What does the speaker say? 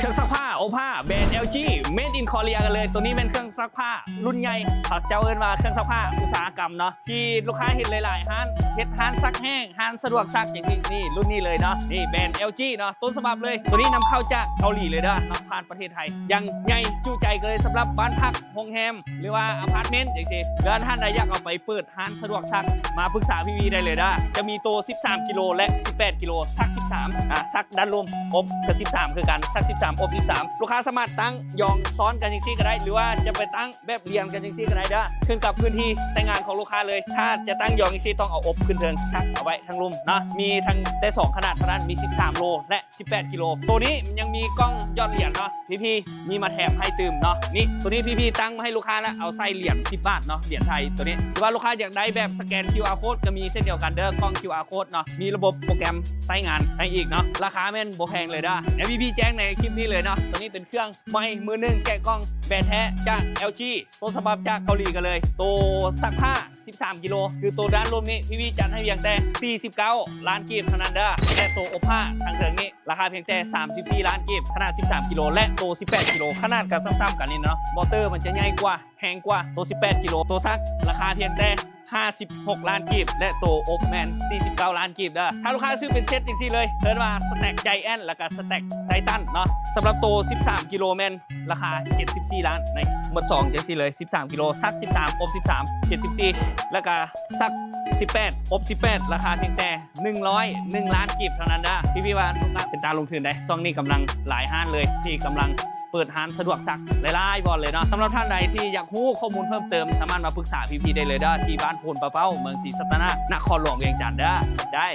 เครื่องซักผ้าโอภาแบรนด์ LG Made in Korea กันเลยตัวนี้เป็นเครื่องซักผ้ารุ่นใหญ่เขาเจ้าเอิ้นมาเครื่องซักผ้าอุตสาหกรรมเนาะที่ลูกค้าเห็นหลายๆห้านเฮ็ดห้านซักแห้งห้านสะดวกซักอย่างที่นี่รุ่นนี้เลยเนาะนี่แบรนด์ LG เนาะต้นฉบับเลยตัวนี้นำเข้าจากเกาหลีเลยเด้อเนาะผ่านประเทศไทยยังใหญ่จุใจเลยสำหรับบ้านพักโรงแรมหรือว่าอพาร์ตเมนต์อย่างที่เดินท่านใดอยากเอาไปเปิดห้านสะดวกซักมาปรึกษาพี่วีได้เลยเด้อจะมีตัว13กิโลและ18กิโลซัก13ซักด้านรวมอบกับ13คือกันซัก13อบ13ลูกค้าสามารถตั้งยองซ้อนกันอย่างซี่ก็ได้หรือว่าจะไปตั้งแบบเรียงกันอย่างซี่ก็ได้เด้อขึ้นกับพื้นที่ใช้งานของลูกค้าเลยถ้าจะตั้งยองอย่างซี่ต้องเอาอบขึ้นเทิงซักเอาไว้ทั้งรุมเนาะมีทั้งได้2ขนาดเท่านั้นมี13โลและ18กิโลตัวนี้ยังมีกล้องยอดเหรียญเนาะพี่มีมาแถมให้ตื่มเนาะนี่ตัวนี้พี่ตั้งมาให้ลูกค้าแล้วเอาใส่เหรียญ10 บาทเนาะเหรียญไทยตัวนี้หรือว่าลูกค้าอยากได้แบบสแกน QR code ก็มีเส้นเดียวกันเด้อกล้อง QR code เนาะมีระบบโปรแกรมใช้งานให้อีกเนาะราคาแม่นบ่แพงเลยเด้อเดี๋ยวพี่แจ้งในคลิปนี้เลยเนาะตัวนี้เป็นเครื่องใหม่มือหนึ่งแกะกล้องแบรนด์แท้จาก LG ต้นฉบับจากเกาหลีกันเลยตัวซักผ้า13กิโลคือตัวด้านรวมนี้พี่จัดให้เพียงแต่49ล้านกีบเท่านั้นเด้อและตัวอบผ้าทางเทิงนี้ราคาเพียงแต่34ล้านกีบขนาด13กิโลและตัว18กิโลขนาดกันซ้ำๆกันนี่เนาะมอเตอร์มันจะใหญ่กว่าแพงกว่าตัว18กิโลตัวซักราคาเพียงแต่56ล้านกีบและตัวอบแมน49ล้านกีบเด้อถ้าลูกค้าซื้อเป็นเซตจริงๆเลยเทิร์นมาสแต็กไจแอนท์แล้วก็สแต็กไททันเนาะสำหรับตัว13กิโลแมนราคา74ล้านในหมด2จังซี่เลย13กิโลซัก13อบ13 74แล้วก็ซัก18อบ18ราคาเพียงแต่101ล้านกีบเท่านั้นเด้อพี่ว่าเป็นตาลงทุนได้ช่วงนี้กำลังหลายห้างเลยที่กำลังเปิดร้านสะดวกซักหลายๆบอลเลยเนาะสำหรับท่านใดที่อยากรู้ข้อมูลเพิ่มเติมสามารถมาปรึกษาพี่ได้เลยเด้อที่บ้านโพนปะเป้าเมืองศรีสัตนานครหลวงเวียงจันทร์เด้อได้